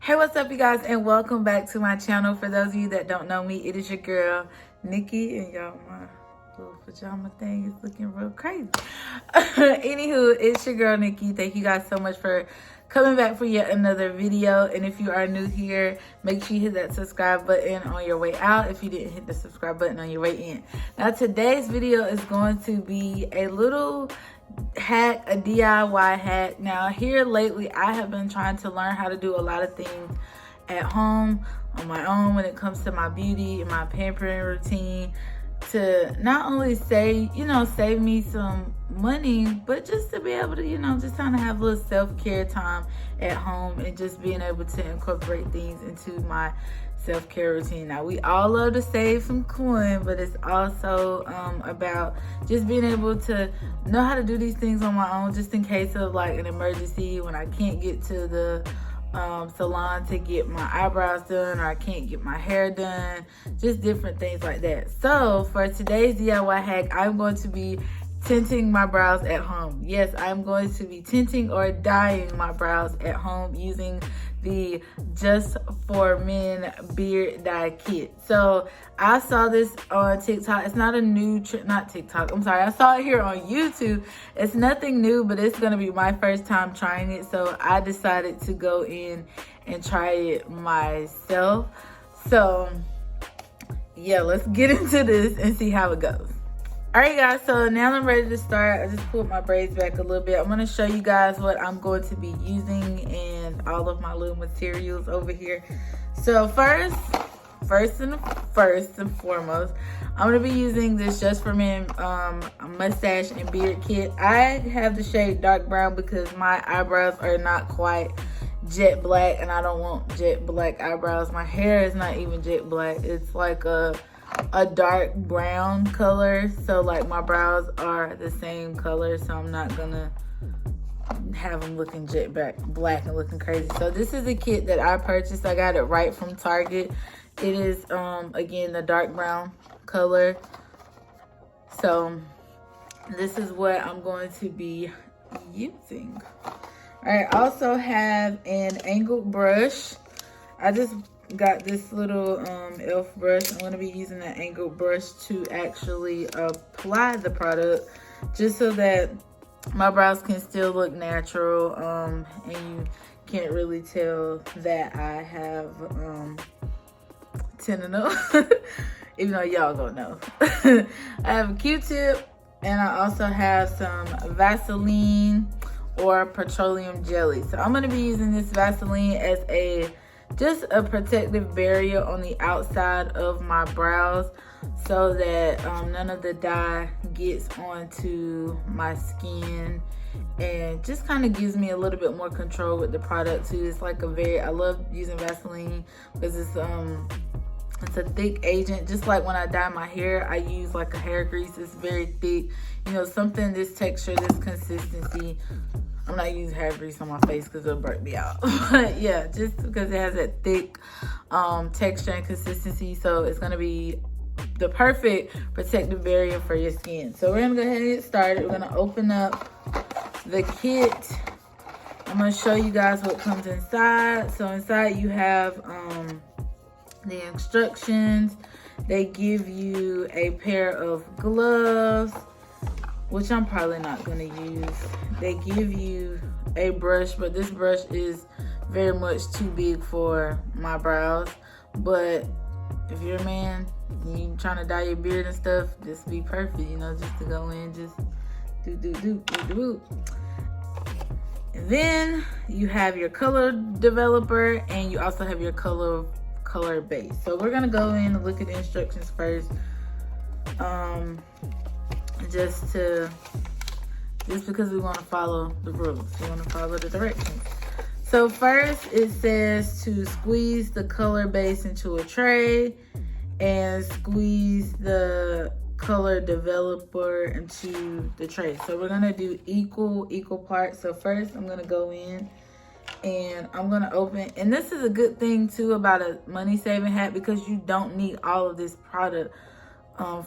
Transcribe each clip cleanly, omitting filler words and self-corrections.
Hey, what's up, you guys, and welcome back to my channel. For those of you that don't know me, it is your girl Nikki, and y'all, my little pajama thing is looking real crazy. Anywho, it's your girl Nikki. Thank you guys so much for coming back for yet another video. And if you are new here, make sure you hit that subscribe button on your way out if you didn't hit the subscribe button on your way in. Now, today's video is going to be a little hack, a DIY hack. Now, here lately, I have been trying to learn how to do a lot of things at home on my own when it comes to my beauty and my pampering routine, to not only save me some money, but just to be able to, just kind of have a little self-care time at home and just being able to incorporate things into my self-care routine. Now, we all love to save some coin, but it's also about just being able to know how to do these things on my own, just in case of like an emergency, when I can't get to the salon to get my eyebrows done, or I can't get my hair done, just different things like that. So for today's DIY hack, I'm going to be tinting my brows at home. Yes, I'm going to be tinting or dyeing my brows at home using the Just for Men beard dye kit. So I saw this on TikTok. It's not a new not TikTok, I'm sorry, I saw it here on YouTube. It's nothing new, but it's gonna be my first time trying it, so I decided to go in and try it myself. So yeah, let's get into this and see how it goes. Alright guys, so now I'm ready to start. I just pulled my braids back a little bit. I'm going to show you guys what I'm going to be using and all of my little materials over here. So first and foremost, I'm going to be using this Just for Men mustache and beard kit. I have the shade dark brown because my eyebrows are not quite jet black, and I don't want jet black eyebrows. My hair is not even jet black. It's like a dark brown color, so like my brows are the same color, so I'm not gonna have them looking jet black and looking crazy. So this is a kit that I purchased. I got it right from Target. It is again the dark brown color. So this is what I'm going to be using. I also have an angled brush. I just got this little elf brush. I'm going to be using an angled brush to actually apply the product, just so that my brows can still look natural, and you can't really tell that I have tinting them, even though y'all gonna know. I have a Q-tip, and I also have some Vaseline or petroleum jelly. So I'm going to be using this Vaseline as just a protective barrier on the outside of my brows, so that none of the dye gets onto my skin, and just kind of gives me a little bit more control with the product too. It's like I love using Vaseline because it's a thick agent. Just like when I dye my hair, I use like a hair grease. It's very thick, something this texture, this consistency. I'm not using hair grease on my face because it'll break me out. But yeah, just because it has that thick texture and consistency. So it's going to be the perfect protective barrier for your skin. So we're going to go ahead and get started. We're going to open up the kit. I'm going to show you guys what comes inside. So inside you have the instructions. They give you a pair of gloves, which I'm probably not going to use. They give you a brush, but this brush is very much too big for my brows. But if you're a man and you're trying to dye your beard and stuff, this would be perfect, just to go in, just do. And then you have your color developer, and you also have your color base. So we're going to go in and look at the instructions first. Just because we want to follow the rules, we want to follow the directions. So first it says to squeeze the color base into a tray and squeeze the color developer into the tray. So we're gonna do equal parts. So first I'm gonna go in and I'm gonna open, and this is a good thing too about a money saving hack, because you don't need all of this product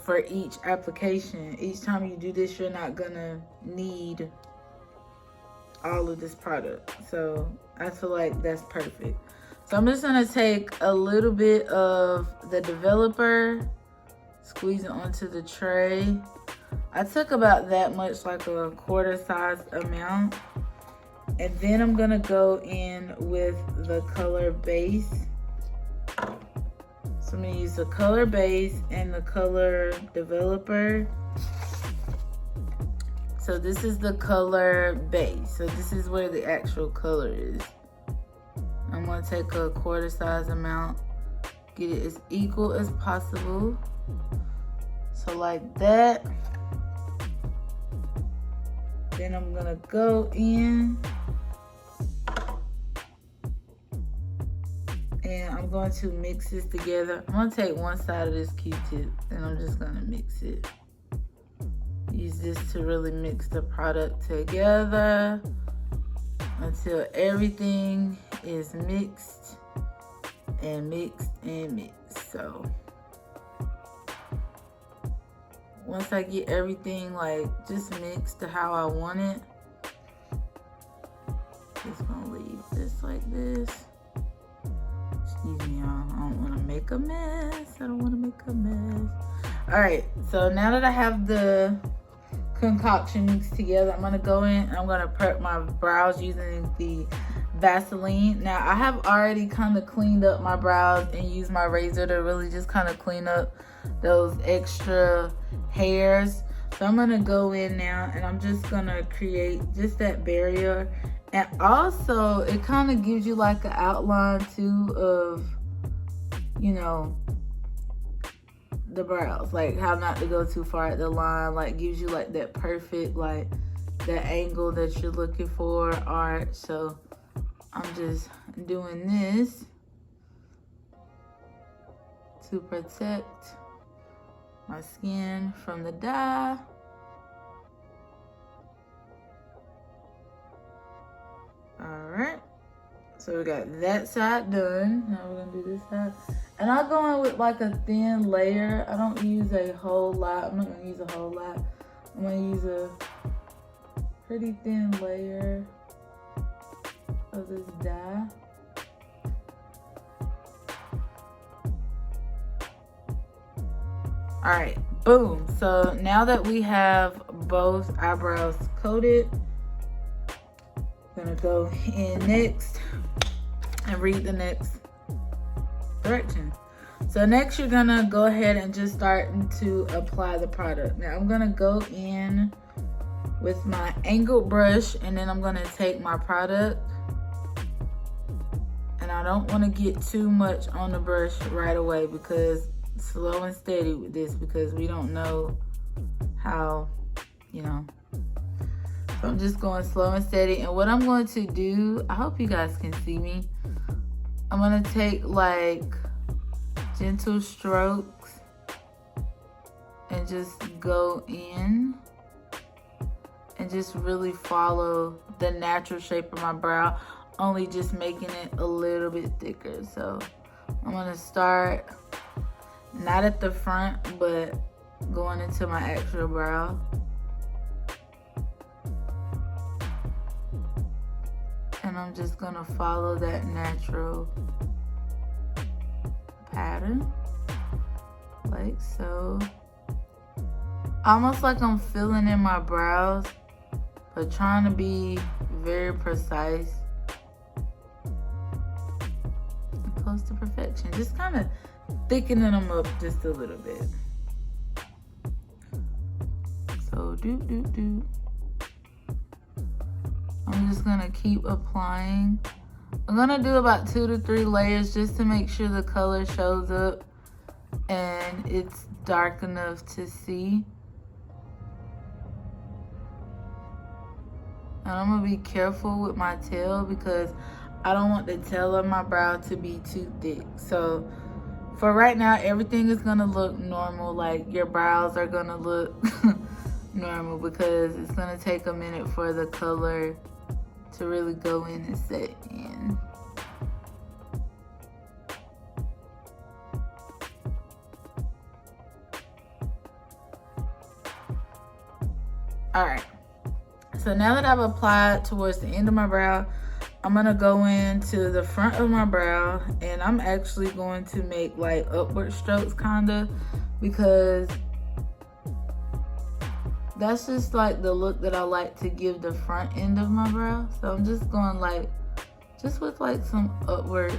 for each application. Each time you do this, you're not gonna need all of this product. So I feel like that's perfect. So I'm just gonna take a little bit of the developer, squeeze it onto the tray. I took about that much, like a quarter size amount. And then I'm gonna go in with the color base. So I'm gonna use the color base and the color developer. So this is the color base. So this is where the actual color is. I'm gonna take a quarter size amount, get it as equal as possible. So like that. Then I'm gonna go in and I'm going to mix this together. I'm gonna take one side of this Q-tip and I'm just gonna mix it. Use this to really mix the product together until everything is mixed and mixed and mixed. So once I get everything like just mixed to how I want it, just gonna leave this like this. Excuse me, y'all. I don't want to make a mess. I don't want to make a mess. All right, so now that I have the concoction mixed together, I'm gonna go in and I'm gonna prep my brows using the Vaseline. Now I have already kind of cleaned up my brows and used my razor to really just kind of clean up those extra hairs. So I'm gonna go in now and I'm just gonna create just that barrier. And also it kind of gives you like an outline too of, you know, the brows, like how not to go too far at the line, like gives you like that perfect, like that angle that you're looking for art. So I'm just doing this to protect my skin from the dye. All right, so we got that side done. Now we're gonna do this side. And I'll go in with like a thin layer. I don't use a whole lot. I'm not gonna use a whole lot. I'm gonna use a pretty thin layer of this dye. All right, boom. So now that we have both eyebrows coated, I'm gonna go in next and read the next direction. So next you're gonna go ahead and just start to apply the product. Now I'm gonna go in with my angled brush and then I'm gonna take my product, and I don't want to get too much on the brush right away, because slow and steady with this, because we don't know how, you know. So I'm just going slow and steady. And what I'm going to do, I hope you guys can see me, I'm gonna take like gentle strokes and just go in and just really follow the natural shape of my brow, only just making it a little bit thicker. So I'm gonna start not at the front, but going into my actual brow. And I'm just gonna follow that natural pattern, like so. Almost like I'm filling in my brows, but trying to be very precise and close to perfection. Just kind of thickening them up just a little bit. So do. I'm just gonna keep applying. I'm gonna do about 2 to 3 layers just to make sure the color shows up and it's dark enough to see. And I'm gonna be careful with my tail because I don't want the tail of my brow to be too thick. So for right now, everything is gonna look normal. Like your brows are gonna look normal because it's gonna take a minute for the color to really go in and set in. All right, so now that I've applied towards the end of my brow, I'm gonna go into the front of my brow, and I'm actually going to make like upward strokes kinda, because that's just like the look that I like to give the front end of my brow. So I'm just going like, just with like some upward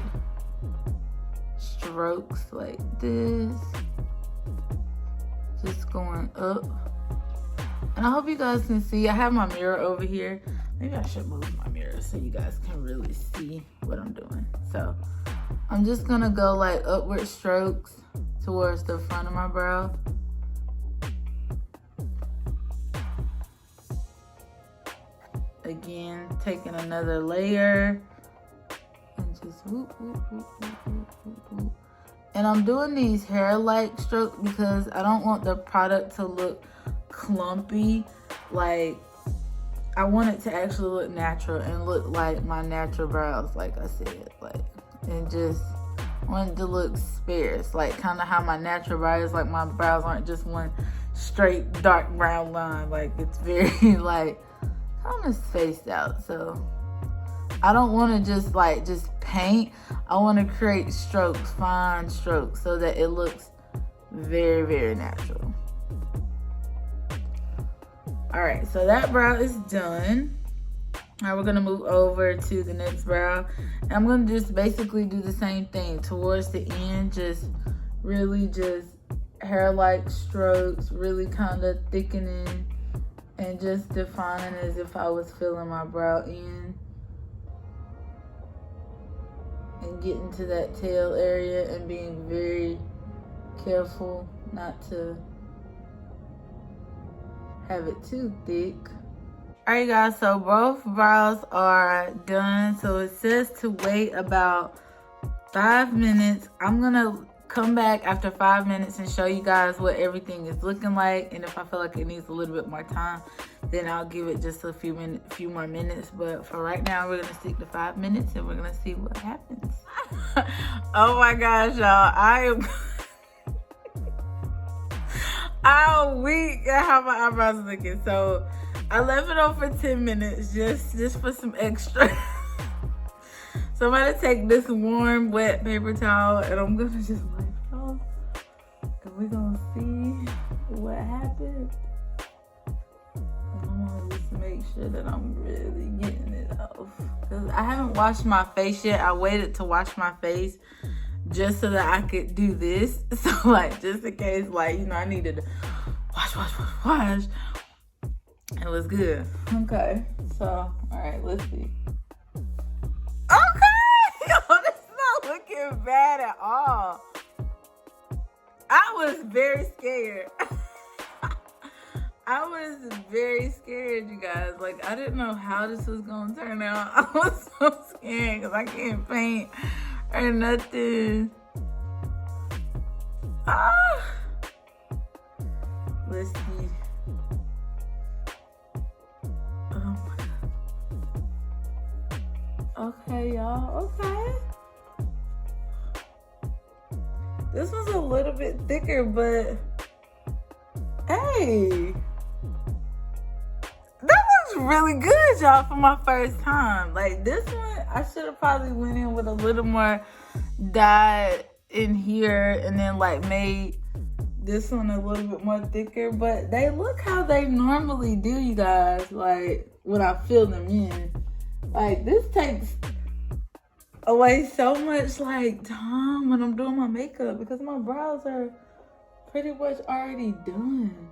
strokes like this. Just going up. And I hope you guys can see. I have my mirror over here. Maybe I should move my mirror so you guys can really see what I'm doing. So I'm just gonna go like upward strokes towards the front of my brow. Again, taking another layer and just whoop, whoop, whoop, whoop, whoop, whoop, whoop. And I'm doing these hair-like strokes because I don't want the product to look clumpy. Like, I want it to actually look natural and look like my natural brows, like I said. Like, and just want it to look sparse, like kind of how my natural brows, like my brows aren't just one straight dark brown line. Like, it's very like kind of spaced out. So I don't want to just paint. I want to create strokes, fine strokes, so that it looks very, very natural. All right, so that brow is done. Now we're gonna move over to the next brow. And I'm gonna just basically do the same thing towards the end, just really just hair-like strokes, really kind of thickening and just defining as if I was filling my brow in. And getting to that tail area and being very careful not to have it too thick. Alright guys, so both brows are done. So it says to wait about 5 minutes. I'm gonna come back after 5 minutes and show you guys what everything is looking like. And if I feel like it needs a little bit more time, then I'll give it just a few more minutes. But for right now, we're gonna stick to 5 minutes and we're gonna see what happens. Oh my gosh, y'all, I'm weak at how my eyebrows are looking. So I left it on for 10 minutes just for some extra. So I'm gonna take this warm, wet paper towel and I'm gonna just wipe it off. And we're gonna see what happens. And I'm gonna just make sure that I'm really getting it off. Cause I haven't washed my face yet. I waited to wash my face just so that I could do this. So like, just in case, like, you know, I needed to wash. It was good. Okay, so, all right, let's see. Okay, yo, this is not looking bad at all. I was very scared. I was very scared, you guys. Like, I didn't know how this was gonna turn out. I was so scared because I can't paint or nothing. Let's see. Oh my god. Okay, y'all. Okay. This was a little bit thicker, but hey, that looks really good, y'all, for my first time. Like, this one, I should have probably went in with a little more dye in here and then like made this one a little bit more thicker, but they look how they normally do, you guys, like when I fill them in. Like, this takes away so much like time when I'm doing my makeup because my brows are pretty much already done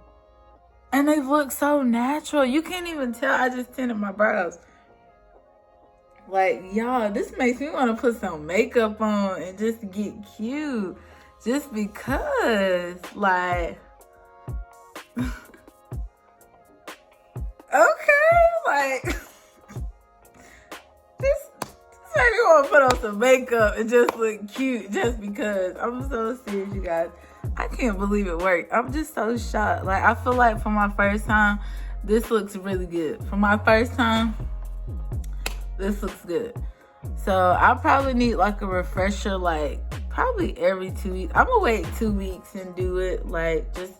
and they look so natural. You can't even tell I just tinted my brows. Like, y'all, this makes me want to put some makeup on and just get cute. Just because, like, okay, like, this made me want to put on some makeup and just look cute just because. I'm so serious, you guys. I can't believe it worked. I'm just so shocked. Like, I feel like for my first time, this looks really good. For my first time, this looks good. So I'll probably need like a refresher, like probably every 2 weeks. I'm gonna wait 2 weeks and do it, like just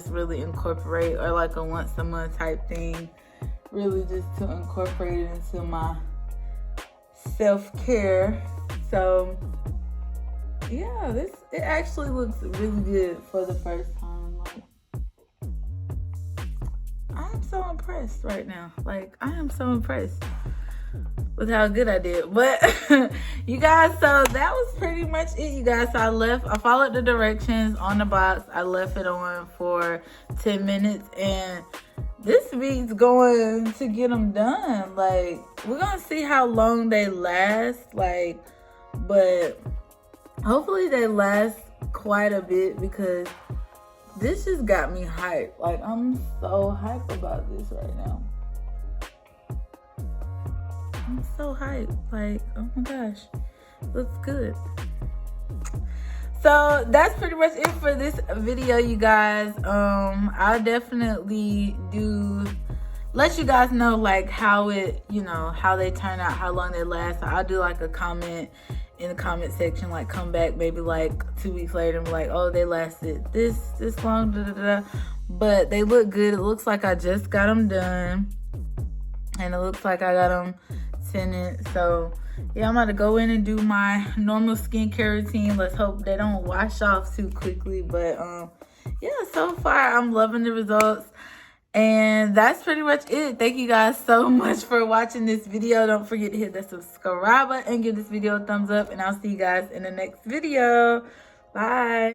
really incorporate, or like a once a month type thing, really just to incorporate it into my self-care. So yeah, it actually looks really good for the first time. Like, I'm so impressed right now. Like, I am so impressed with how good I did. But you guys, so that was pretty much it, you guys. So I followed the directions on the box. I left it on for 10 minutes, and this beat's going to get them done. Like, we're gonna see how long they last, like, but hopefully they last quite a bit, because this just got me hyped. Like, I'm so hyped about this right now. I'm so hyped. Like, oh my gosh, looks good. So that's pretty much it for this video, you guys. I'll definitely let you guys know, like, how it, how they turn out, how long they last. So I'll do like a comment in the comment section, like, come back maybe like 2 weeks later and be like, oh, they lasted this long, but they look good. It looks like I just got them done, and it looks like I got them tinted. So yeah, I'm about to go in and do my normal skincare routine. Let's hope they don't wash off too quickly. But yeah, so far I'm loving the results. And that's pretty much it. Thank you guys so much for watching this video. Don't forget to hit the subscribe button and give this video a thumbs up. And I'll see you guys in the next video. Bye.